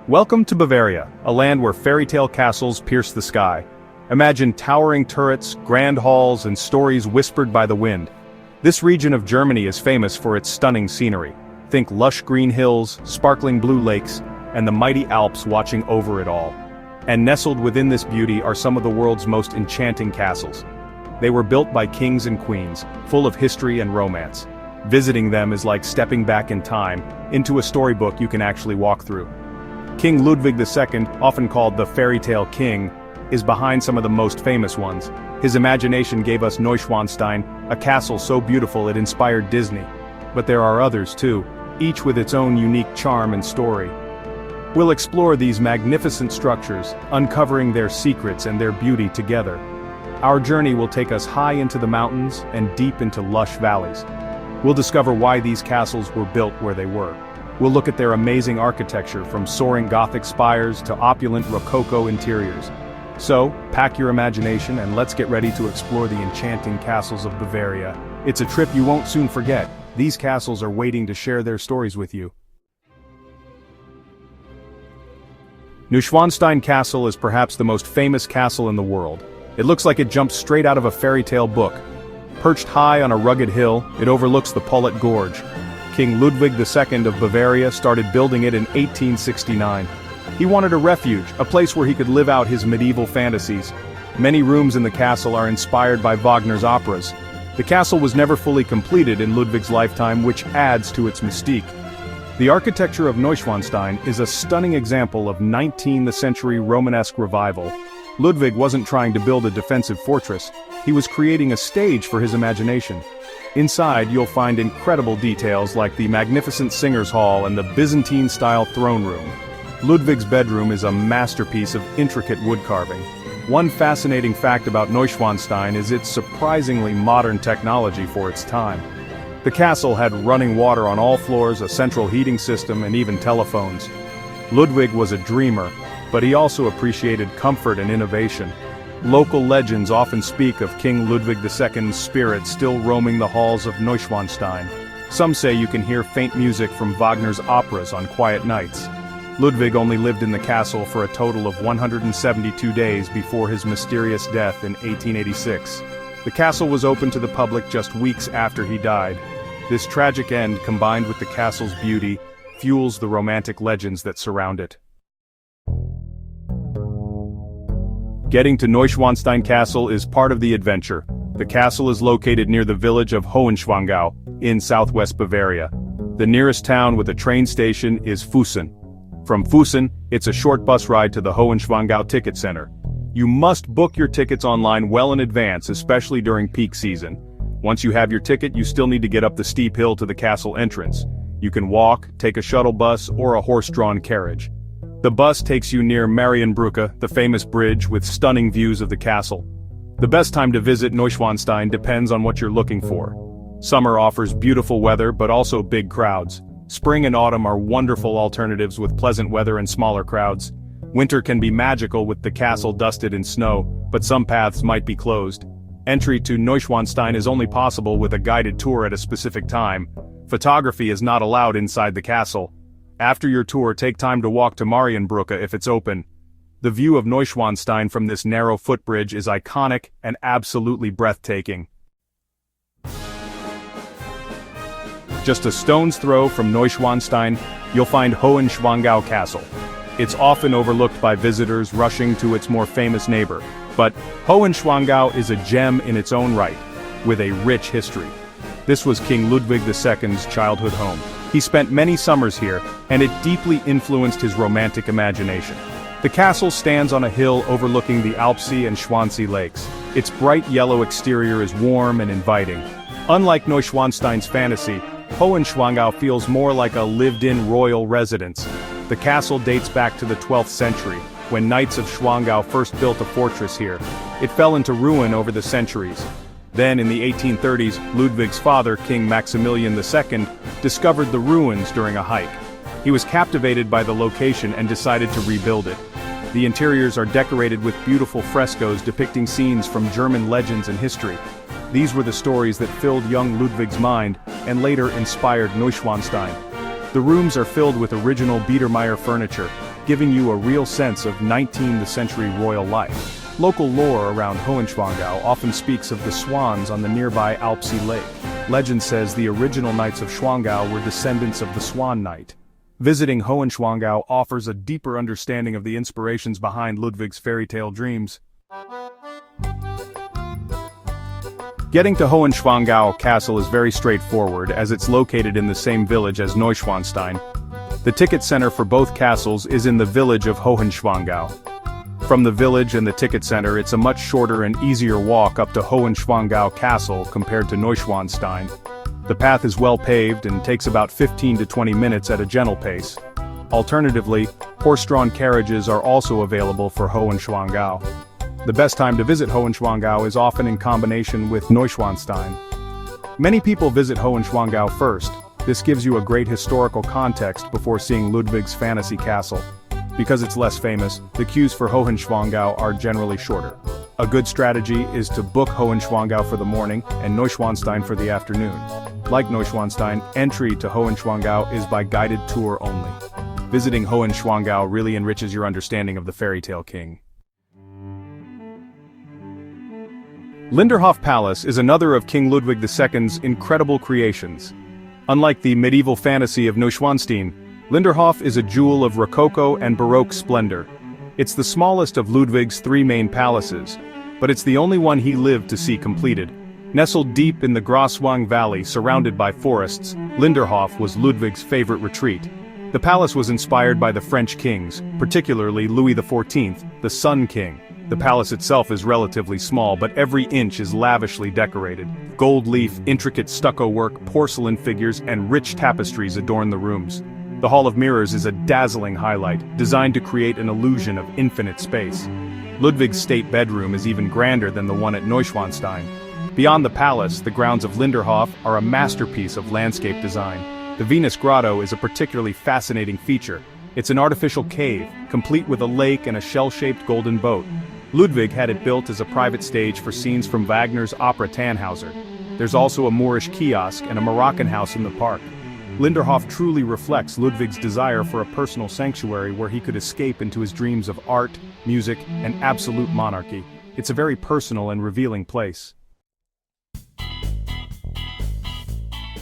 Welcome to Bavaria, a land where fairy tale castles pierce the sky. Imagine towering turrets, grand halls, and stories whispered by the wind. This region of Germany is famous for its stunning scenery. Think lush green hills, sparkling blue lakes, and the mighty Alps watching over it all. And nestled within this beauty are some of the world's most enchanting castles. They were built by kings and queens, full of history and romance. Visiting them is like stepping back in time, into a storybook you can actually walk through. King Ludwig II, often called the fairy tale king, is behind some of the most famous ones. His imagination gave us Neuschwanstein, a castle so beautiful it inspired Disney. But there are others too, each with its own unique charm and story. We'll explore these magnificent structures, uncovering their secrets and their beauty together. Our journey will take us high into the mountains and deep into lush valleys. We'll discover why these castles were built where they were. We'll look at their amazing architecture, from soaring Gothic spires to opulent Rococo interiors. So, pack your imagination and let's get ready to explore the enchanting castles of Bavaria. It's a trip you won't soon forget. These castles are waiting to share their stories with you. Neuschwanstein Castle is perhaps the most famous castle in the world. It looks like it jumped straight out of a fairy tale book. Perched high on a rugged hill, it overlooks the Pullet Gorge. King Ludwig II of Bavaria started building it in 1869. He wanted a refuge, a place where he could live out his medieval fantasies. Many rooms in the castle are inspired by Wagner's operas. The castle was never fully completed in Ludwig's lifetime, which adds to its mystique. The architecture of Neuschwanstein is a stunning example of 19th century Romanesque revival. Ludwig wasn't trying to build a defensive fortress, he was creating a stage for his imagination. Inside you'll find incredible details like the magnificent Singers' Hall and the Byzantine-style throne room. Ludwig's bedroom is a masterpiece of intricate wood carving. One fascinating fact about Neuschwanstein is its surprisingly modern technology for its time. The castle had running water on all floors, a central heating system, and even telephones. Ludwig was a dreamer, but he also appreciated comfort and innovation. Local legends often speak of King Ludwig II's spirit still roaming the halls of Neuschwanstein. Some say you can hear faint music from Wagner's operas on quiet nights. Ludwig only lived in the castle for a total of 172 days before his mysterious death in 1886. The castle was open to the public just weeks after he died. This tragic end, combined with the castle's beauty, fuels the romantic legends that surround it. Getting to Neuschwanstein Castle is part of the adventure. The castle is located near the village of Hohenschwangau, in southwest Bavaria. The nearest town with a train station is Füssen. From Füssen, it's a short bus ride to the Hohenschwangau Ticket Center. You must book your tickets online well in advance, especially during peak season. Once you have your ticket, you still need to get up the steep hill to the castle entrance. You can walk, take a shuttle bus, or a horse-drawn carriage. The bus takes you near Marienbrücke, the famous bridge with stunning views of the castle. The best time to visit Neuschwanstein depends on what you're looking for. Summer offers beautiful weather but also big crowds. Spring and autumn are wonderful alternatives with pleasant weather and smaller crowds. Winter can be magical with the castle dusted in snow, but some paths might be closed. Entry to Neuschwanstein is only possible with a guided tour at a specific time. Photography is not allowed inside the castle. After your tour, take time to walk to Marienbrücke if it's open. The view of Neuschwanstein from this narrow footbridge is iconic and absolutely breathtaking. Just a stone's throw from Neuschwanstein, you'll find Hohenschwangau Castle. It's often overlooked by visitors rushing to its more famous neighbor, but Hohenschwangau is a gem in its own right, with a rich history. This was King Ludwig II's childhood home. He spent many summers here, and it deeply influenced his romantic imagination. The castle stands on a hill overlooking the Alpsee and Schwansee lakes. Its bright yellow exterior is warm and inviting. Unlike Neuschwanstein's fantasy, Hohenschwangau feels more like a lived-in royal residence. The castle dates back to the 12th century, when Knights of Schwangau first built a fortress here. It fell into ruin over the centuries. Then in the 1830s, Ludwig's father, King Maximilian II, discovered the ruins during a hike. He was captivated by the location and decided to rebuild it. The interiors are decorated with beautiful frescoes depicting scenes from German legends and history. These were the stories that filled young Ludwig's mind and later inspired Neuschwanstein. The rooms are filled with original Biedermeier furniture, giving you a real sense of 19th century royal life. Local lore around Hohenschwangau often speaks of the swans on the nearby Alpsee Lake. Legend says the original knights of Schwangau were descendants of the Swan Knight. Visiting Hohenschwangau offers a deeper understanding of the inspirations behind Ludwig's fairy tale dreams. Getting to Hohenschwangau Castle is very straightforward, as it's located in the same village as Neuschwanstein. The ticket center for both castles is in the village of Hohenschwangau. From the village and the ticket center, it's a much shorter and easier walk up to Hohenschwangau Castle compared to Neuschwanstein. The path is well paved and takes about 15 to 20 minutes at a gentle pace. Alternatively, horse-drawn carriages are also available for Hohenschwangau. The best time to visit Hohenschwangau is often in combination with Neuschwanstein. Many people visit Hohenschwangau first. This gives you a great historical context before seeing Ludwig's fantasy castle. Because it's less famous, the queues for Hohenschwangau are generally shorter. A good strategy is to book Hohenschwangau for the morning and Neuschwanstein for the afternoon. Like Neuschwanstein, entry to Hohenschwangau is by guided tour only. Visiting Hohenschwangau really enriches your understanding of the fairy tale king. Linderhof Palace is another of King Ludwig II's incredible creations. Unlike the medieval fantasy of Neuschwanstein, Linderhof is a jewel of Rococo and Baroque splendor. It's the smallest of Ludwig's three main palaces, but it's the only one he lived to see completed. Nestled deep in the Groswang Valley surrounded by forests, Linderhof was Ludwig's favorite retreat. The palace was inspired by the French kings, particularly Louis XIV, the Sun King. The palace itself is relatively small, but every inch is lavishly decorated. Gold leaf, intricate stucco work, porcelain figures, and rich tapestries adorn the rooms. The Hall of Mirrors is a dazzling highlight, designed to create an illusion of infinite space. Ludwig's state bedroom is even grander than the one at Neuschwanstein. Beyond the palace, the grounds of Linderhof are a masterpiece of landscape design. The Venus Grotto is a particularly fascinating feature. It's an artificial cave, complete with a lake and a shell-shaped golden boat. Ludwig had it built as a private stage for scenes from Wagner's opera Tannhauser. There's also a Moorish kiosk and a Moroccan house in the park. Linderhof truly reflects Ludwig's desire for a personal sanctuary where he could escape into his dreams of art, music, and absolute monarchy. It's a very personal and revealing place.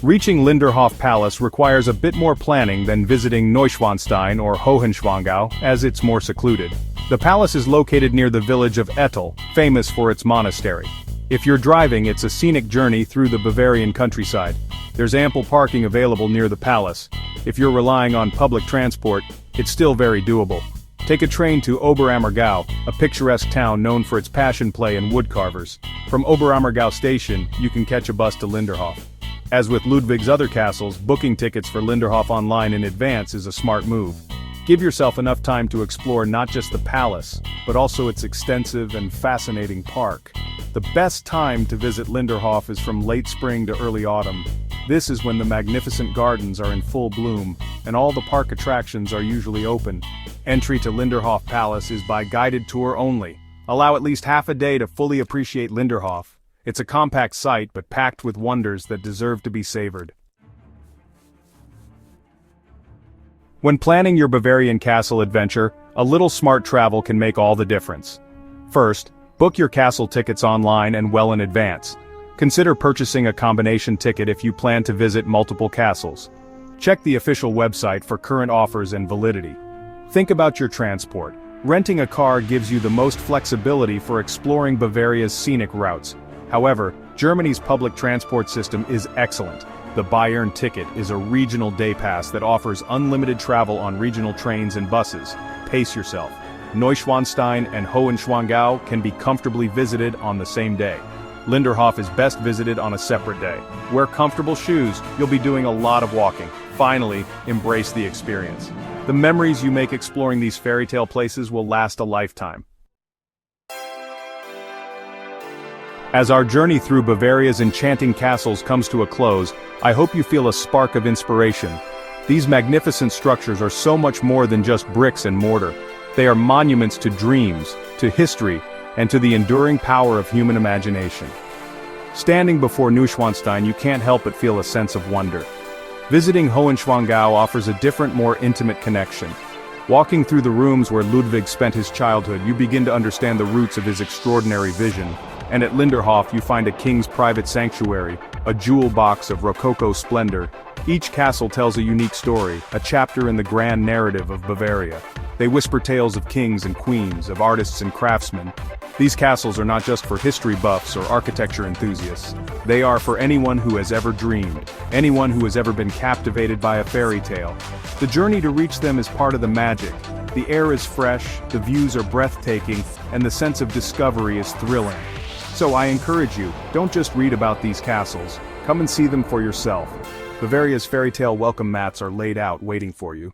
Reaching Linderhof Palace requires a bit more planning than visiting Neuschwanstein or Hohenschwangau, as it's more secluded. The palace is located near the village of Ettel, famous for its monastery. If you're driving, it's a scenic journey through the Bavarian countryside. There's ample parking available near the palace. If you're relying on public transport, it's still very doable. Take a train to Oberammergau, a picturesque town known for its passion play and woodcarvers. From Oberammergau station, you can catch a bus to Linderhof. As with Ludwig's other castles, booking tickets for Linderhof online in advance is a smart move. Give yourself enough time to explore not just the palace, but also its extensive and fascinating park. The best time to visit Linderhof is from late spring to early autumn. This is when the magnificent gardens are in full bloom, and all the park attractions are usually open. Entry to Linderhof Palace is by guided tour only. Allow at least half a day to fully appreciate Linderhof. It's a compact site but packed with wonders that deserve to be savored. When planning your Bavarian castle adventure, a little smart travel can make all the difference. First, book your castle tickets online and well in advance. Consider purchasing a combination ticket if you plan to visit multiple castles. Check the official website for current offers and validity. Think about your transport. Renting a car gives you the most flexibility for exploring Bavaria's scenic routes. However, Germany's public transport system is excellent. The Bayern ticket is a regional day pass that offers unlimited travel on regional trains and buses. Pace yourself. Neuschwanstein and Hohenschwangau can be comfortably visited on the same day. Linderhof is best visited on a separate day. Wear comfortable shoes, you'll be doing a lot of walking. Finally, embrace the experience. The memories you make exploring these fairy tale places will last a lifetime. As our journey through Bavaria's enchanting castles comes to a close, I hope you feel a spark of inspiration. These magnificent structures are so much more than just bricks and mortar. They are monuments to dreams, to history, and to the enduring power of human imagination. Standing before Neuschwanstein, you can't help but feel a sense of wonder. Visiting Hohenschwangau offers a different, more intimate connection. Walking through the rooms where Ludwig spent his childhood, you begin to understand the roots of his extraordinary vision. And at Linderhof you find a king's private sanctuary, a jewel box of Rococo splendor. Each castle tells a unique story, a chapter in the grand narrative of Bavaria. They whisper tales of kings and queens, of artists and craftsmen. These castles are not just for history buffs or architecture enthusiasts. They are for anyone who has ever dreamed, anyone who has ever been captivated by a fairy tale. The journey to reach them is part of the magic. The air is fresh, the views are breathtaking, and the sense of discovery is thrilling. So I encourage you, don't just read about these castles, come and see them for yourself. Bavaria's fairy tale welcome mats are laid out waiting for you.